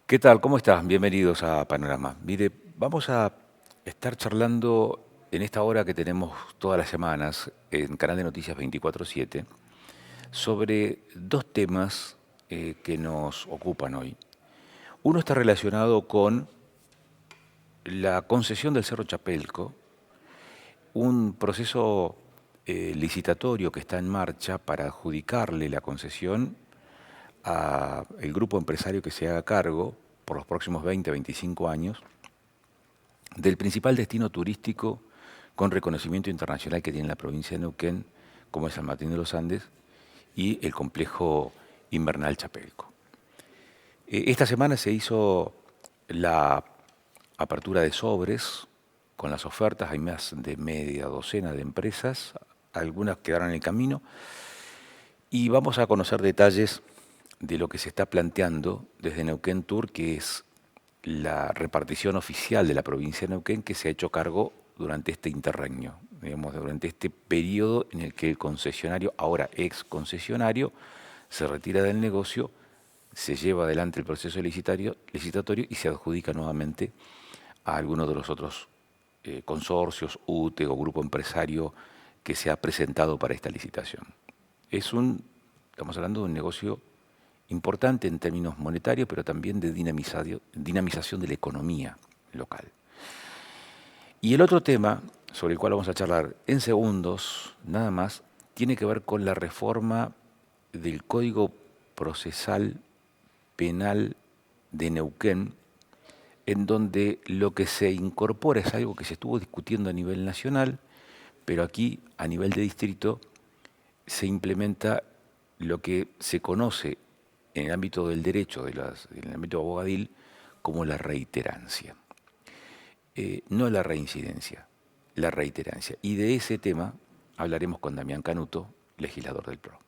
¿Qué tal? ¿Cómo estás? Bienvenidos a Panorama. Mire, vamos a estar charlando en esta hora que tenemos todas las semanas en Canal de Noticias 24/7 sobre dos temas que nos ocupan hoy. Uno está relacionado con la concesión del Cerro Chapelco, un proceso licitatorio que está en marcha para adjudicarle la concesión al grupo empresario que se haga cargo por los próximos 20 a 25 años del principal destino turístico con reconocimiento internacional que tiene la provincia de Neuquén, como es San Martín de los Andes, y el complejo invernal Chapelco. Esta semana se hizo la apertura de sobres con las ofertas, hay más de media docena de empresas, algunas quedaron en el camino, y vamos a conocer detalles de lo que se está planteando desde Neuquén Tour, que es la repartición oficial de la provincia de Neuquén que se ha hecho cargo durante este interregno, digamos, durante este periodo en el que el concesionario, ahora ex concesionario, se retira del negocio, se lleva adelante el proceso licitatorio y se adjudica nuevamente a alguno de los otros consorcios, UTE o grupo empresario que se ha presentado para esta licitación. Estamos hablando de un negocio importante en términos monetarios, pero también de dinamización de la economía local. Y el otro tema, sobre el cual vamos a charlar en segundos, nada más, tiene que ver con la reforma del Código Procesal Penal de Neuquén, en donde lo que se incorpora es algo que se estuvo discutiendo a nivel nacional, pero aquí, a nivel de distrito, se implementa lo que se conoce en el ámbito del derecho, en el ámbito abogadil, como la reiterancia. No la reincidencia, la reiterancia. Y de ese tema hablaremos con Damián Canuto, legislador del PRO.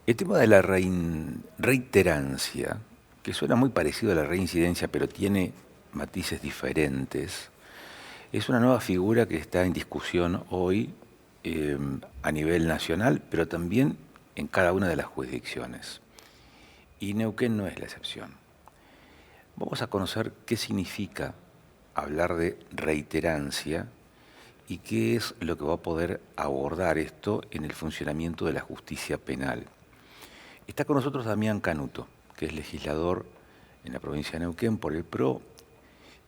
El tema de la reiterancia, que suena muy parecido a la reincidencia, pero tiene matices diferentes, es una nueva figura que está en discusión hoy a nivel nacional, pero también en cada una de las jurisdicciones. Y Neuquén no es la excepción. Vamos a conocer qué significa hablar de reiterancia y qué es lo que va a poder abordar esto en el funcionamiento de la justicia penal. Está con nosotros Damián Canuto, que es legislador en la provincia de Neuquén por el PRO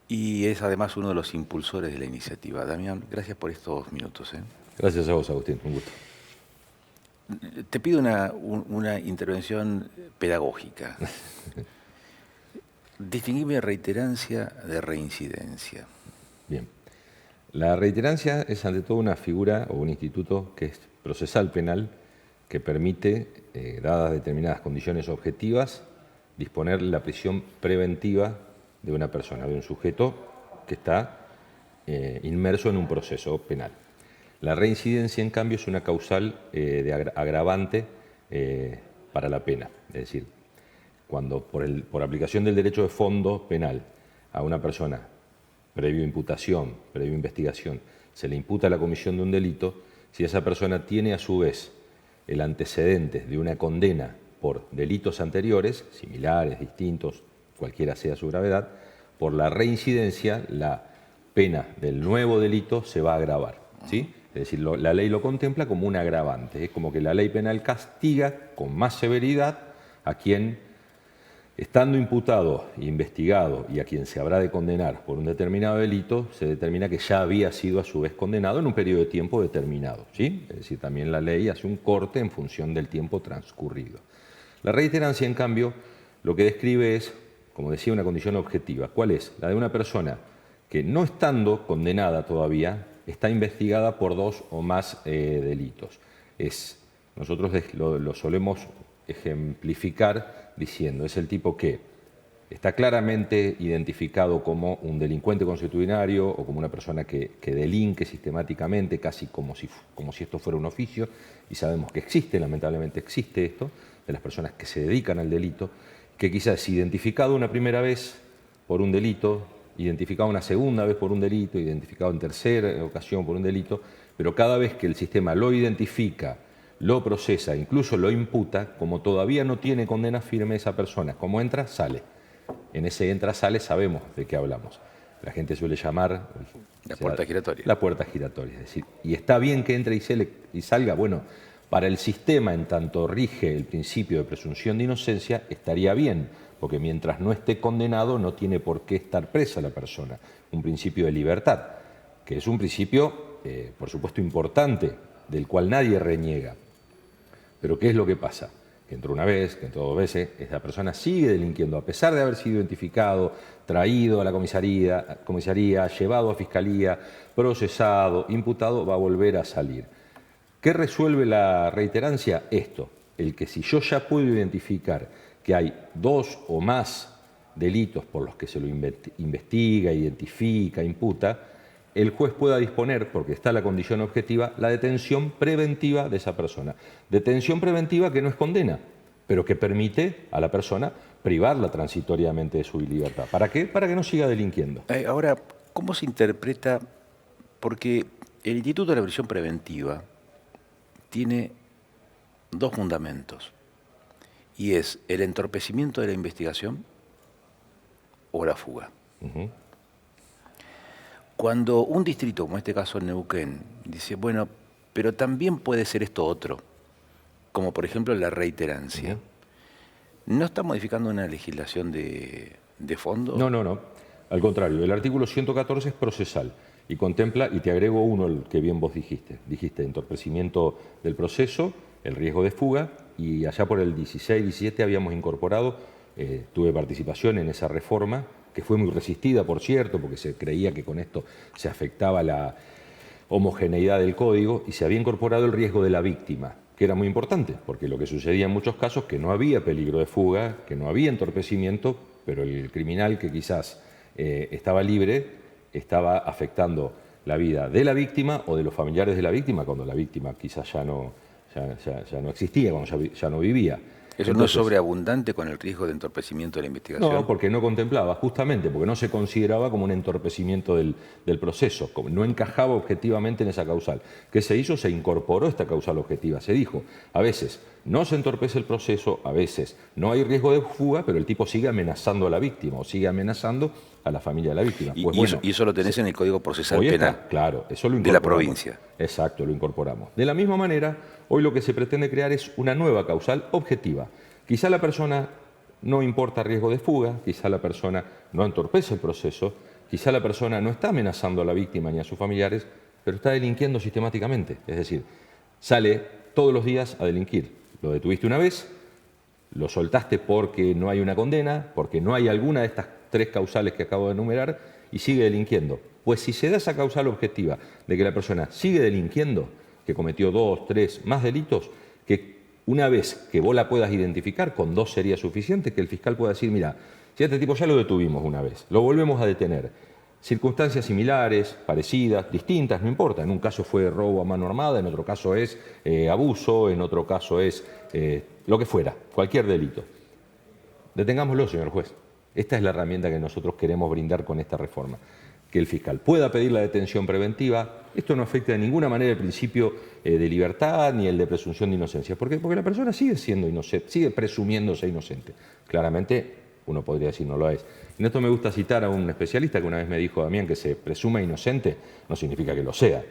y es además uno de los impulsores de la iniciativa. Damián, gracias por estos minutos. Gracias a vos, Agustín, un gusto. Te pido una intervención pedagógica. Distinguime reiterancia de reincidencia. Bien. La reiterancia es ante todo una figura o un instituto que es procesal penal que permite, dadas determinadas condiciones objetivas, disponer la prisión preventiva de una persona, de un sujeto que está inmerso en un proceso penal. La reincidencia, en cambio, es una causal de agravante para la pena. Es decir, cuando por aplicación del derecho de fondo penal a una persona, previo imputación, previo investigación, se le imputa la comisión de un delito, si esa persona tiene a su vez el antecedente de una condena por delitos anteriores, similares, distintos, cualquiera sea su gravedad, por la reincidencia la pena del nuevo delito se va a agravar, ¿sí? Es decir, la ley lo contempla como un agravante, es como que la ley penal castiga con más severidad a quien, estando imputado e investigado y a quien se habrá de condenar por un determinado delito, se determina que ya había sido a su vez condenado en un periodo de tiempo determinado, ¿sí? Es decir, también la ley hace un corte en función del tiempo transcurrido. La reiterancia, en cambio, lo que describe es, como decía, una condición objetiva. ¿Cuál es? La de una persona que, no estando condenada todavía, está investigada por dos o más delitos. Nosotros lo solemos ejemplificar diciendo, es el tipo que está claramente identificado como un delincuente consuetudinario o como una persona que delinque sistemáticamente, casi como si esto fuera un oficio, y sabemos que existe, lamentablemente existe esto, de las personas que se dedican al delito, que quizás es identificado una primera vez por un delito identificado una segunda vez por un delito, identificado en tercera ocasión por un delito, pero cada vez que el sistema lo identifica, lo procesa, incluso lo imputa, como todavía no tiene condena firme esa persona, como entra, sale. En ese entra-sale sabemos de qué hablamos. La gente suele llamar... La puerta giratoria. La puerta giratoria. Es decir, y está bien que entre y salga. Bueno, para el sistema, en tanto rige el principio de presunción de inocencia, estaría bien, porque mientras no esté condenado no tiene por qué estar presa la persona. Un principio de libertad, que es un principio, por supuesto, importante, del cual nadie reniega. Pero ¿qué es lo que pasa? Que entró una vez, que entró 2 veces, esa persona sigue delinquiendo, a pesar de haber sido identificado, traído a la comisaría, llevado a fiscalía, procesado, imputado, va a volver a salir. ¿Qué resuelve la reiterancia? Esto, el que si yo ya puedo identificar que hay 2 o más delitos por los que se lo investiga, identifica, imputa, el juez pueda disponer, porque está la condición objetiva, la detención preventiva de esa persona. Detención preventiva que no es condena, pero que permite a la persona privarla transitoriamente de su libertad. ¿Para qué? Para que no siga delinquiendo. Ahora, ¿cómo se interpreta? Porque el Instituto de la Prisión Preventiva tiene 2 fundamentos, y es el entorpecimiento de la investigación o la fuga. Cuando un distrito, como en este caso en Neuquén, dice, bueno, pero también puede ser esto otro, como por ejemplo la reiterancia, ¿no está modificando una legislación de fondo? No, no, no. Al contrario, el artículo 114 es procesal y contempla, y te agrego uno, el que bien vos dijiste. Dijiste entorpecimiento del proceso, el riesgo de fuga, y allá por el 16-17 habíamos incorporado, tuve participación en esa reforma, que fue muy resistida, por cierto, porque se creía que con esto se afectaba la homogeneidad del código, y se había incorporado el riesgo de la víctima, que era muy importante, porque lo que sucedía en muchos casos que no había peligro de fuga, que no había entorpecimiento, pero el criminal que quizás estaba libre estaba afectando la vida de la víctima o de los familiares de la víctima, cuando la víctima quizás ya no existía, cuando ya no vivía. ¿Eso no es sobreabundante con el riesgo de entorpecimiento de la investigación? No, porque no contemplaba, justamente, porque no se consideraba como un entorpecimiento del proceso, como no encajaba objetivamente en esa causal. ¿Qué se hizo? Se incorporó esta causal objetiva. Se dijo, a veces no se entorpece el proceso, a veces no hay riesgo de fuga, pero el tipo sigue amenazando a la víctima o sigue amenazando a la familia de la víctima. Pues y eso lo tenés en el Código Procesal Penal. Claro, eso lo incorporamos. De la provincia. Exacto, lo incorporamos. De la misma manera, hoy lo que se pretende crear es una nueva causal objetiva. Quizá la persona no importa riesgo de fuga, quizá la persona no entorpece el proceso, quizá la persona no está amenazando a la víctima ni a sus familiares, pero está delinquiendo sistemáticamente. Es decir, sale todos los días a delinquir. Lo detuviste una vez, lo soltaste porque no hay una condena, porque no hay alguna de estas 3 causales que acabo de enumerar, y sigue delinquiendo. Pues si se da esa causal objetiva de que la persona sigue delinquiendo, que cometió 2, 3 más delitos, que una vez que vos la puedas identificar, con 2 sería suficiente, que el fiscal pueda decir, mira, si a este tipo ya lo detuvimos una vez, lo volvemos a detener. Circunstancias similares, parecidas, distintas, no importa. En un caso fue robo a mano armada, en otro caso es abuso, en otro caso es lo que fuera, cualquier delito. Detengámoslo, señor juez. Esta es la herramienta que nosotros queremos brindar con esta reforma. Que el fiscal pueda pedir la detención preventiva. Esto no afecta de ninguna manera el principio de libertad ni el de presunción de inocencia. ¿Por qué? Porque la persona sigue siendo inocente, sigue presumiéndose inocente. Claramente, uno podría decir no lo es. En esto me gusta citar a un especialista que una vez me dijo, Damián, que se presuma inocente no significa que lo sea.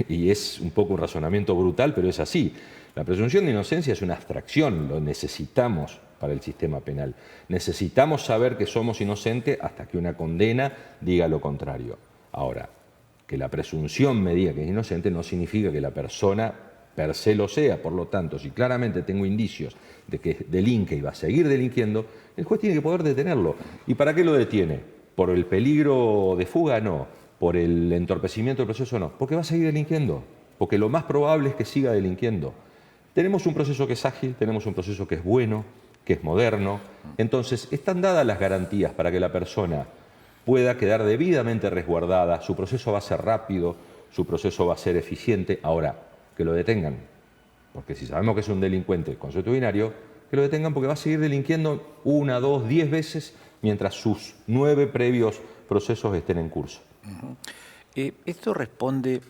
Y es un poco un razonamiento brutal, pero es así. La presunción de inocencia es una abstracción, lo necesitamos para el sistema penal. Necesitamos saber que somos inocentes hasta que una condena diga lo contrario. Ahora, que la presunción me diga que es inocente no significa que la persona per se lo sea. Por lo tanto, si claramente tengo indicios de que delinque y va a seguir delinquiendo, el juez tiene que poder detenerlo. ¿Y para qué lo detiene? ¿Por el peligro de fuga? No. ¿Por el entorpecimiento del proceso? No. Porque va a seguir delinquiendo. Porque lo más probable es que siga delinquiendo. Tenemos un proceso que es ágil, tenemos un proceso que es bueno, que es moderno. Entonces, están dadas las garantías para que la persona pueda quedar debidamente resguardada, su proceso va a ser rápido, su proceso va a ser eficiente. Ahora, que lo detengan, porque si sabemos que es un delincuente consuetudinario, que lo detengan porque va a seguir delinquiendo 1, 2, 10 veces, mientras sus 9 previos procesos estén en curso. ¿Esto responde,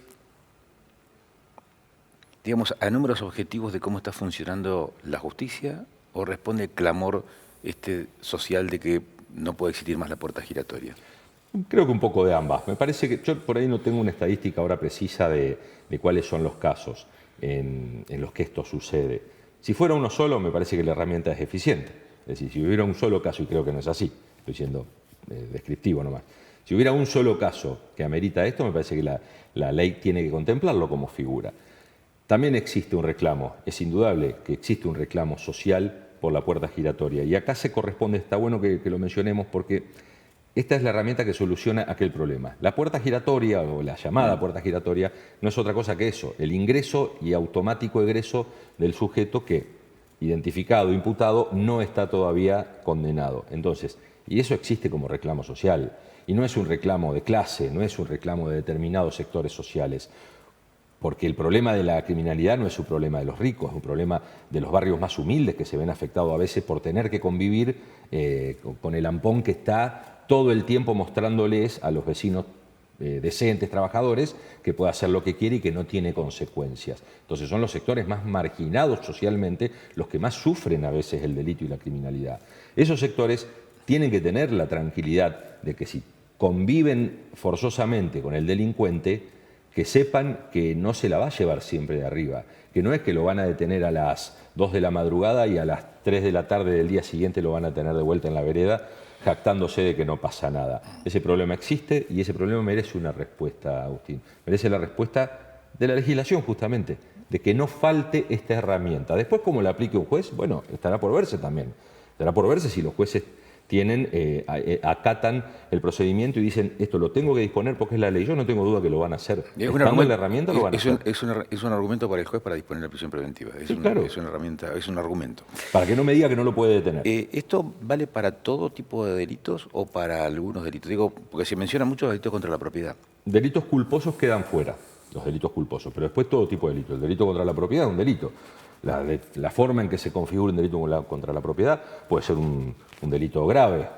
digamos, a números objetivos de cómo está funcionando la justicia o responde al clamor social de que no puede existir más la puerta giratoria? Creo que un poco de ambas. Me parece que yo por ahí no tengo una estadística ahora precisa de cuáles son los casos en los que esto sucede. Si fuera uno solo, me parece que la herramienta es eficiente. Es decir, si hubiera un solo caso, y creo que no es así, estoy siendo descriptivo nomás. Si hubiera un solo caso que amerita esto, me parece que la ley tiene que contemplarlo como figura. También existe un reclamo, es indudable que existe un reclamo social por la puerta giratoria. Y acá se corresponde, está bueno que lo mencionemos porque esta es la herramienta que soluciona aquel problema. La puerta giratoria o la llamada puerta giratoria no es otra cosa que eso, el ingreso y automático egreso del sujeto que, identificado, imputado, no está todavía condenado. Entonces, y eso existe como reclamo social. Y no es un reclamo de clase, no es un reclamo de determinados sectores sociales. Porque el problema de la criminalidad no es un problema de los ricos, es un problema de los barrios más humildes que se ven afectados a veces por tener que convivir con el ampón que está todo el tiempo mostrándoles a los vecinos decentes, trabajadores, que puede hacer lo que quiere y que no tiene consecuencias. Entonces son los sectores más marginados socialmente los que más sufren a veces el delito y la criminalidad. Esos sectores tienen que tener la tranquilidad de que si conviven forzosamente con el delincuente, que sepan que no se la va a llevar siempre de arriba, que no es que lo van a detener a las 2 de la madrugada y a las 3 de la tarde del día siguiente lo van a tener de vuelta en la vereda, jactándose de que no pasa nada. Ese problema existe y ese problema merece una respuesta, Agustín. Merece la respuesta de la legislación, justamente, de que no falte esta herramienta. Después, cómo la aplique un juez, bueno, estará por verse también. Estará por verse si los jueces acatan el procedimiento y dicen esto lo tengo que disponer porque es la ley. Yo no tengo duda que lo van a hacer. Estando en la herramienta lo van a hacer. Es un argumento para el juez para disponer la prisión preventiva. Claro. Es una herramienta, es un argumento. Para que no me diga que no lo puede detener. ¿Esto vale para todo tipo de delitos o para algunos delitos? Digo, porque se mencionan muchos delitos contra la propiedad. Delitos culposos quedan fuera, los delitos culposos, pero después todo tipo de delitos. El delito contra la propiedad es un delito. La forma en que se configura un delito contra la propiedad puede ser un delito grave,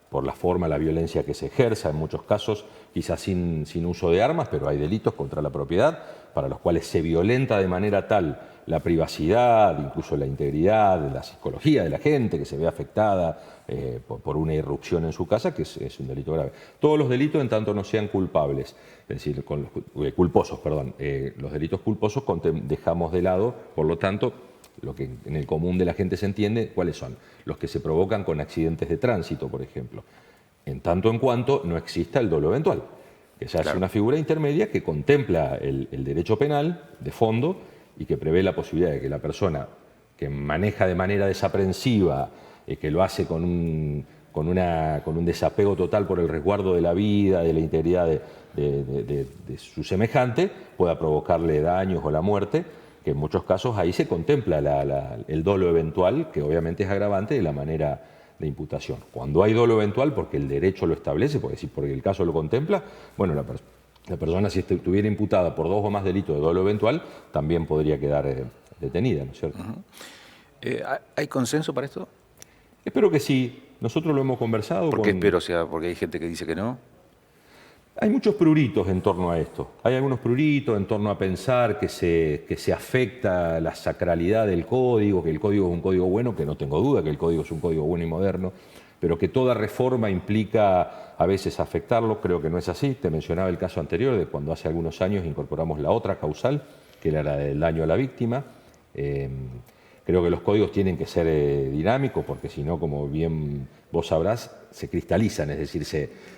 por la forma, la violencia que se ejerza, en muchos casos quizás sin uso de armas, pero hay delitos contra la propiedad para los cuales se violenta de manera tal la privacidad, incluso la integridad, la psicología de la gente que se ve afectada por una irrupción en su casa, que es un delito grave. Todos los delitos, en tanto no sean culpables, es decir, culposos, perdón, los delitos culposos dejamos de lado, por lo tanto, lo que en el común de la gente se entiende, ¿cuáles son? Los que se provocan con accidentes de tránsito, por ejemplo. En tanto en cuanto no exista el dolo eventual, que ya es una figura intermedia que contempla el derecho penal de fondo y que prevé la posibilidad de que la persona que maneja de manera desaprensiva, que lo hace con un desapego total por el resguardo de la vida, de la integridad de su semejante, pueda provocarle daños o la muerte, que en muchos casos ahí se contempla el dolo eventual, que obviamente es agravante de la manera de imputación. Cuando hay dolo eventual, porque el derecho lo establece, porque el caso lo contempla, bueno, la persona si estuviera imputada por 2 o más delitos de dolo eventual, también podría quedar detenida, ¿no es cierto? ¿Hay consenso para esto? Espero que sí. Nosotros lo hemos conversado. ¿Por qué espero? O sea, porque hay gente que dice que no. Hay muchos pruritos en torno a esto. Hay algunos pruritos en torno a pensar que se afecta la sacralidad del código, que el código es un código bueno, que no tengo duda que el código es un código bueno y moderno, pero que toda reforma implica a veces afectarlo. Creo que no es así. Te mencionaba el caso anterior de cuando hace algunos años incorporamos la otra causal, que era la del daño a la víctima. Creo que los códigos tienen que ser dinámicos porque si no, como bien vos sabrás, se cristalizan, es decir,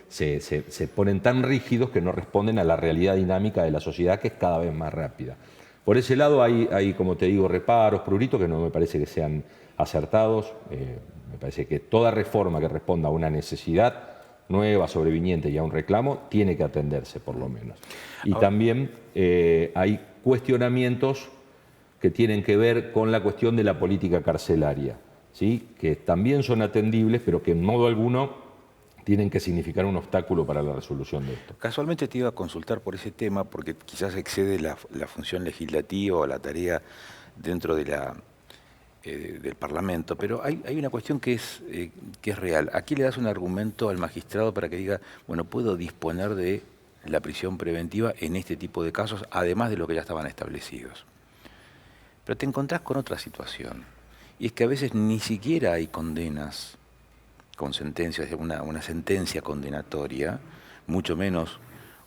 se ponen tan rígidos que no responden a la realidad dinámica de la sociedad, que es cada vez más rápida. Por ese lado hay como te digo, reparos, pruritos, que no me parece que sean acertados. Me parece que toda reforma que responda a una necesidad nueva, sobreviniente y a un reclamo, tiene que atenderse por lo menos. Y también hay cuestionamientos que tienen que ver con la cuestión de la política carcelaria, ¿sí? Que también son atendibles, pero que en modo alguno tienen que significar un obstáculo para la resolución de esto. Casualmente te iba a consultar por ese tema, porque quizás excede la función legislativa o la tarea dentro de del Parlamento, pero hay una cuestión que es real. Aquí le das un argumento al magistrado para que diga, bueno, puedo disponer de la prisión preventiva en este tipo de casos, además de lo que ya estaban establecidos. Pero te encontrás con otra situación, y es que a veces ni siquiera hay condenas con sentencias, una sentencia condenatoria, mucho menos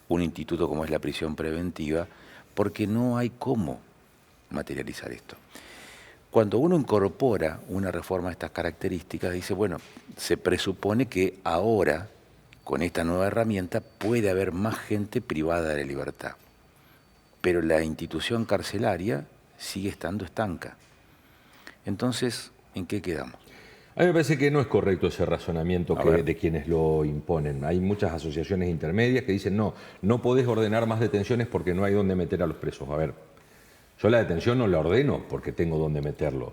un instituto como es la prisión preventiva, porque no hay cómo materializar esto. Cuando uno incorpora una reforma de estas características, dice, bueno, se presupone que ahora, con esta nueva herramienta, puede haber más gente privada de la libertad. Pero la institución carcelaria sigue estando estanca. Entonces, ¿en qué quedamos? A mí me parece que no es correcto ese razonamiento de quienes lo imponen. Hay muchas asociaciones intermedias que dicen, no podés ordenar más detenciones porque no hay dónde meter a los presos. A ver, yo la detención no la ordeno porque tengo dónde meterlo.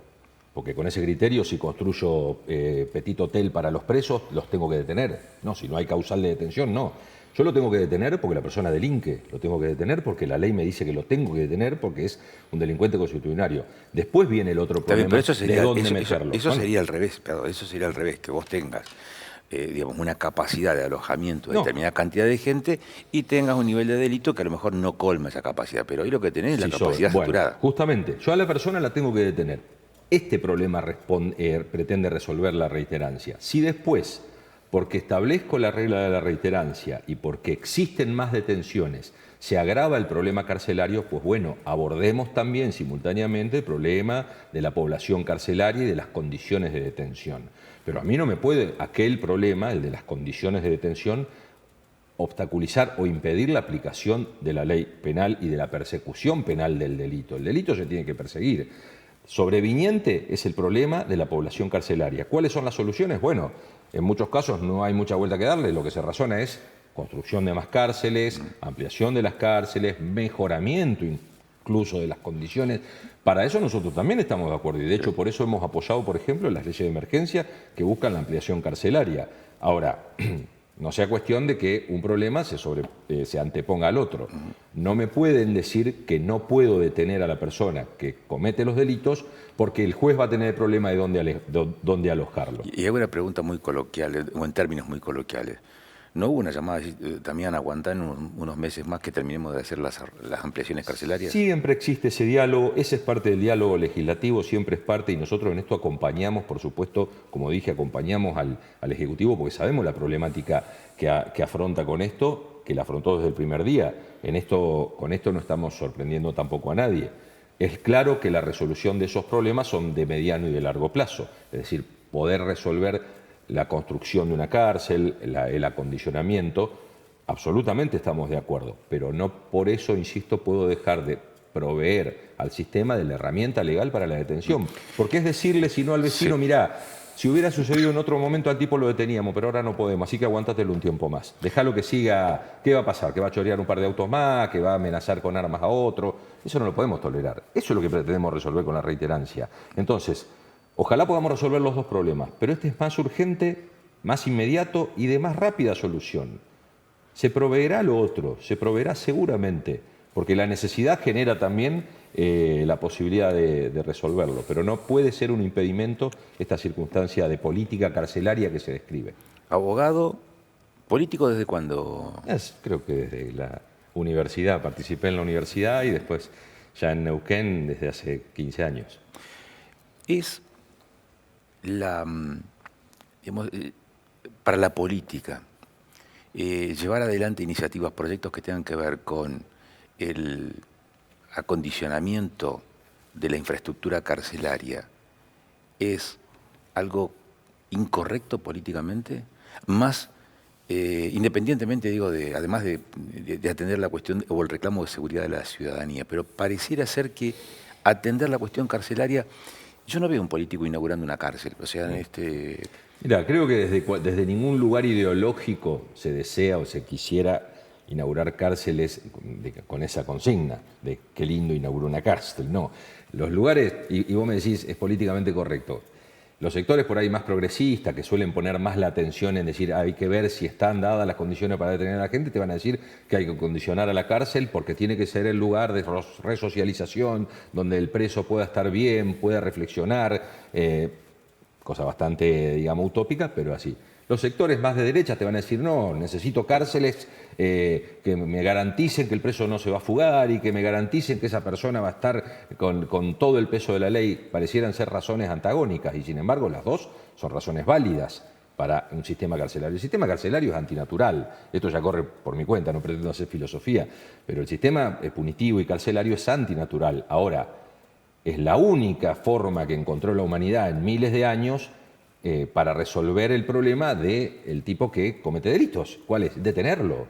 Porque con ese criterio, si construyo petit hotel para los presos, los tengo que detener. No, si no hay causal de detención, no. Yo lo tengo que detener porque la persona delinque, lo tengo que detener porque la ley me dice que lo tengo que detener porque es un delincuente constitucionario. Después viene el otro problema de dónde meterlo. Eso sería al revés, eso sería al revés, que vos tengas digamos, una capacidad de alojamiento de determinada cantidad de gente y tengas un nivel de delito que a lo mejor no colma esa capacidad, pero hoy lo que tenés es la capacidad saturada. Bueno, justamente, yo a la persona la tengo que detener. Este problema pretende resolver la reiterancia. Si después, porque establezco la regla de la reiterancia y porque existen más detenciones, se agrava el problema carcelario, pues bueno, abordemos también simultáneamente el problema de la población carcelaria y de las condiciones de detención. Pero a mí no me puede aquel problema, el de las condiciones de detención, obstaculizar o impedir la aplicación de la ley penal y de la persecución penal del delito. El delito se tiene que perseguir. Sobreviniente es el problema de la población carcelaria. ¿Cuáles son las soluciones? Bueno, en muchos casos no hay mucha vuelta que darle, lo que se razona es construcción de más cárceles, ampliación de las cárceles, mejoramiento incluso de las condiciones. Para eso nosotros también estamos de acuerdo y de hecho por eso hemos apoyado, por ejemplo, las leyes de emergencia que buscan la ampliación carcelaria. Ahora, no sea cuestión de que un problema se anteponga al otro. No me pueden decir que no puedo detener a la persona que comete los delitos porque el juez va a tener el problema de dónde alojarlo. Y hay una pregunta muy coloquial, o en términos muy coloquiales. ¿No hubo una llamada también a aguantar en unos meses más que terminemos de hacer las ampliaciones carcelarias? Siempre existe ese diálogo, ese es parte del diálogo legislativo, siempre es parte y nosotros en esto acompañamos, por supuesto, como dije, acompañamos al Ejecutivo porque sabemos la problemática que afronta con esto, que la afrontó desde el primer día. Con esto no estamos sorprendiendo tampoco a nadie. Es claro que la resolución de esos problemas son de mediano y de largo plazo, es decir, poder resolver la construcción de una cárcel, el acondicionamiento, absolutamente estamos de acuerdo, pero no por eso, insisto, puedo dejar de proveer al sistema de la herramienta legal para la detención. Porque es decirle, si no al vecino, mirá, si hubiera sucedido en otro momento al tipo lo deteníamos, pero ahora no podemos, así que aguántatelo un tiempo más. Dejalo que siga, ¿qué va a pasar? ¿Que va a chorear un par de autos más? ¿Que va a amenazar con armas a otro? Eso no lo podemos tolerar. Eso es lo que pretendemos resolver con la reiterancia. Entonces, ojalá podamos resolver los dos problemas, pero este es más urgente, más inmediato y de más rápida solución. Se proveerá lo otro, se proveerá seguramente, porque la necesidad genera también la posibilidad de resolverlo, pero no puede ser un impedimento esta circunstancia de política carcelaria que se describe. ¿Abogado político desde cuándo? Creo que desde la universidad, participé en la universidad y después ya en Neuquén desde hace 15 años. Es para la política, llevar adelante iniciativas, proyectos que tengan que ver con el acondicionamiento de la infraestructura carcelaria, ¿es algo incorrecto políticamente? Más, independientemente, digo, además de atender la cuestión o el reclamo de seguridad de la ciudadanía, pero pareciera ser que atender la cuestión carcelaria. Yo no veo un político inaugurando una cárcel, o sea, Mira, creo que desde ningún lugar ideológico se desea o se quisiera inaugurar cárceles con esa consigna de qué lindo inauguró una cárcel. No, los lugares, y vos me decís, es políticamente correcto. Los sectores por ahí más progresistas, que suelen poner más la atención en decir hay que ver si están dadas las condiciones para detener a la gente, te van a decir que hay que condicionar a la cárcel porque tiene que ser el lugar de resocialización, donde el preso pueda estar bien, pueda reflexionar, cosa bastante, digamos, utópica, pero así. Los sectores más de derecha te van a decir, no, necesito cárceles que me garanticen que el preso no se va a fugar y que me garanticen que esa persona va a estar con todo el peso de la ley. Parecieran ser razones antagónicas y sin embargo las dos son razones válidas para un sistema carcelario. El sistema carcelario es antinatural, esto ya corre por mi cuenta, no pretendo hacer filosofía, pero el sistema punitivo y carcelario es antinatural. Ahora, es la única forma que encontró la humanidad en miles de años para resolver el problema del tipo que comete delitos. ¿Cuál es? Detenerlo,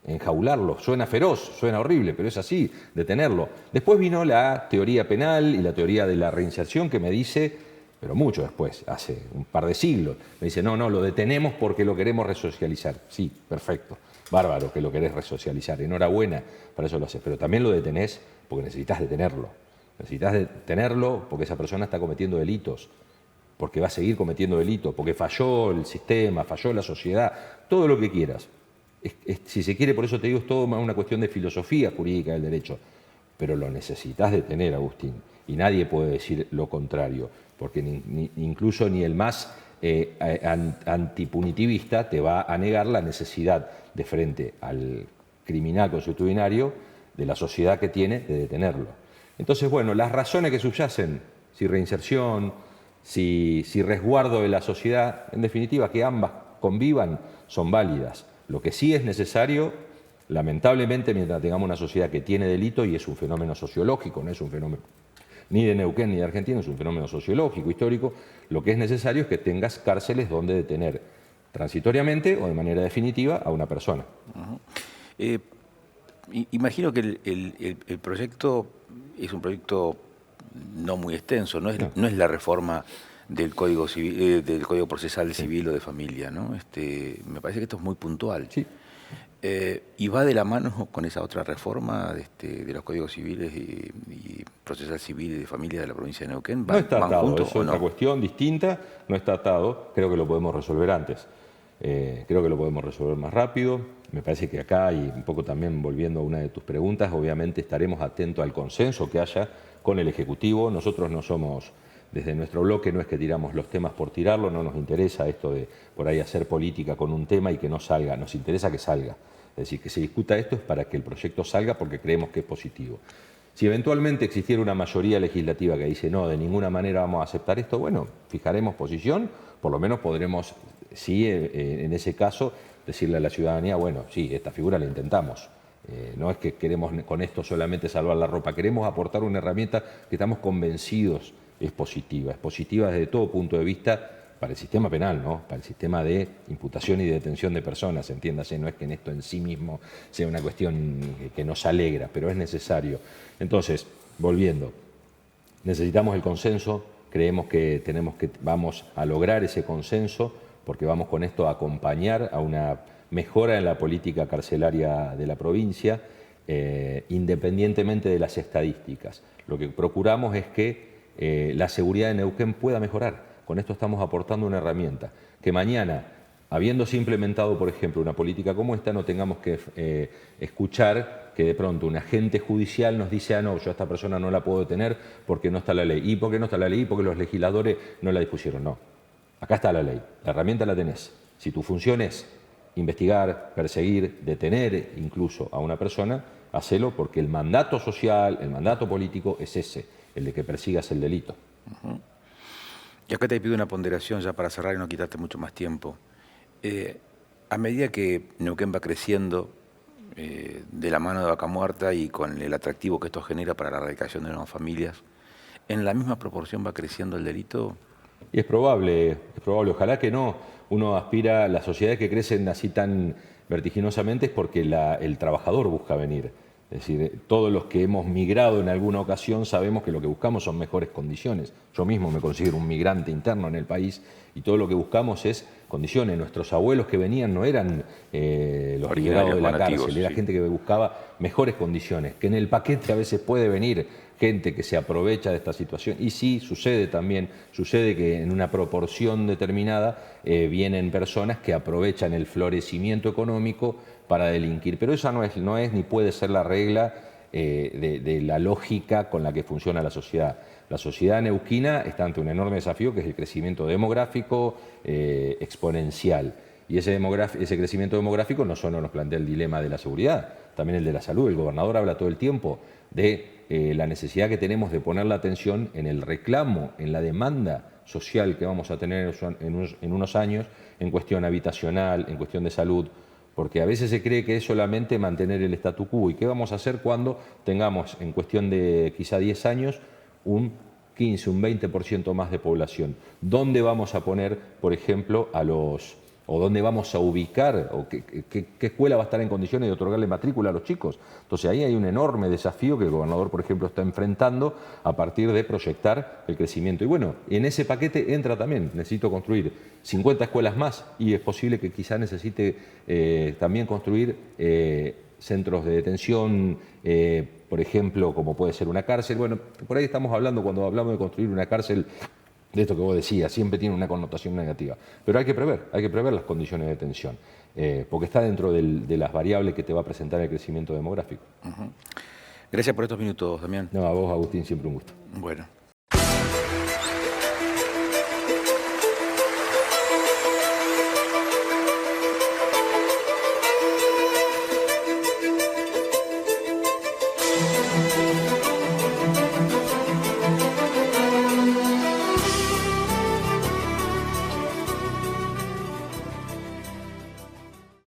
enjaularlo. Suena feroz, suena horrible, pero es así, detenerlo. Después vino la teoría penal y la teoría de la reinserción que me dice, pero mucho después, hace un par de siglos, me dice, no, lo detenemos porque lo queremos resocializar. Sí, perfecto, bárbaro que lo querés resocializar, enhorabuena, para eso lo haces, pero también lo detenés porque necesitas detenerlo. Necesitas detenerlo porque esa persona está cometiendo delitos, porque va a seguir cometiendo delitos, porque falló el sistema, falló la sociedad, todo lo que quieras. Si se quiere, por eso te digo, es todo una cuestión de filosofía jurídica del derecho, pero lo necesitas detener, Agustín, y nadie puede decir lo contrario, porque incluso ni el más antipunitivista te va a negar la necesidad de frente al criminal consuetudinario de la sociedad que tiene de detenerlo. Entonces, bueno, las razones que subyacen, si reinserción, si resguardo de la sociedad, en definitiva, que ambas convivan, son válidas. Lo que sí es necesario, lamentablemente, mientras tengamos una sociedad que tiene delito, y es un fenómeno sociológico, no es un fenómeno ni de Neuquén ni de Argentina, es un fenómeno sociológico, histórico, lo que es necesario es que tengas cárceles donde detener transitoriamente o de manera definitiva a una persona. Imagino que el proyecto es un proyecto no muy extenso, no es la reforma del Código Civil, del Código Procesal Civil o de Familia, ¿no? Me parece que esto es muy puntual. Sí. ¿Y va de la mano con esa otra reforma de los Códigos Civiles y Procesal Civil y de Familia de la provincia de Neuquén? No está atado, juntos, es otra cuestión distinta, no está atado, creo que lo podemos resolver antes. Creo que lo podemos resolver más rápido. Me parece que acá, y un poco también volviendo a una de tus preguntas, obviamente estaremos atentos al consenso que haya con el Ejecutivo. Nosotros no somos, desde nuestro bloque, no es que tiramos los temas por tirarlo, no nos interesa esto de por ahí hacer política con un tema y que no salga, nos interesa que salga. Es decir, que se discuta esto es para que el proyecto salga porque creemos que es positivo. Si eventualmente existiera una mayoría legislativa que dice no, de ninguna manera vamos a aceptar esto, bueno, fijaremos posición, por lo menos podremos, sí, en ese caso, decirle a la ciudadanía, bueno, sí, esta figura la intentamos. No es que queremos con esto solamente salvar la ropa, queremos aportar una herramienta que estamos convencidos es positiva desde todo punto de vista para el sistema penal, ¿no? Para el sistema de imputación y de detención de personas, entiéndase, no es que en esto en sí mismo sea una cuestión que nos alegra, pero es necesario. Entonces, volviendo, necesitamos el consenso, creemos que vamos a lograr ese consenso porque vamos con esto a acompañar a una mejora en la política carcelaria de la provincia, independientemente de las estadísticas. Lo que procuramos es que la seguridad de Neuquén pueda mejorar. Con esto estamos aportando una herramienta que mañana, habiéndose implementado, por ejemplo, una política como esta, no tengamos que escuchar que de pronto un agente judicial nos dice, ah, no, yo a esta persona no la puedo detener porque no está la ley. ¿Y por qué no está la ley? Porque los legisladores no la dispusieron. No, acá está la ley, la herramienta la tenés. Si tu función es investigar, perseguir, detener incluso a una persona, hacelo porque el mandato social, el mandato político es ese, el de que persigas el delito. Y acá te pido una ponderación ya para cerrar y no quitarte mucho más tiempo. A medida que Neuquén va creciendo de la mano de Vaca Muerta y con el atractivo que esto genera para la erradicación de nuevas familias, ¿en la misma proporción va creciendo el delito? Y es probable, ojalá que no. Uno aspira a las sociedades que crecen así tan vertiginosamente es porque el trabajador busca venir. Es decir, todos los que hemos migrado en alguna ocasión sabemos que lo que buscamos son mejores condiciones. Yo mismo me considero un migrante interno en el país y todo lo que buscamos es condiciones. Nuestros abuelos que venían no eran los liberados de la cárcel, era gente que buscaba mejores condiciones, que en el paquete a veces puede venir gente que se aprovecha de esta situación. Y sí, sucede también, sucede que en una proporción determinada vienen personas que aprovechan el florecimiento económico para delinquir. Pero esa no es ni puede ser la regla de la lógica con la que funciona la sociedad. La sociedad neuquina está ante un enorme desafío, que es el crecimiento demográfico exponencial. Y ese crecimiento demográfico no solo nos plantea el dilema de la seguridad, también el de la salud. El gobernador habla todo el tiempo de la necesidad que tenemos de poner la atención en el reclamo, en la demanda social que vamos a tener en unos años, en cuestión habitacional, en cuestión de salud, porque a veces se cree que es solamente mantener el statu quo. ¿Y qué vamos a hacer cuando tengamos, en cuestión de quizá 10 años, un 15, un 20% más de población? ¿Dónde vamos a poner, por ejemplo, o dónde vamos a ubicar, o qué escuela va a estar en condiciones de otorgarle matrícula a los chicos? Entonces ahí hay un enorme desafío que el gobernador, por ejemplo, está enfrentando a partir de proyectar el crecimiento. Y bueno, en ese paquete entra también, necesito construir 50 escuelas más, y es posible que quizá necesite también construir centros de detención, por ejemplo, como puede ser una cárcel. Bueno, por ahí estamos hablando, cuando hablamos de construir una cárcel, de esto que vos decías, siempre tiene una connotación negativa. Pero hay que prever las condiciones de detención, porque está dentro de las variables que te va a presentar el crecimiento demográfico. Gracias por estos minutos, Damián. No, a vos, Agustín, siempre un gusto. Bueno.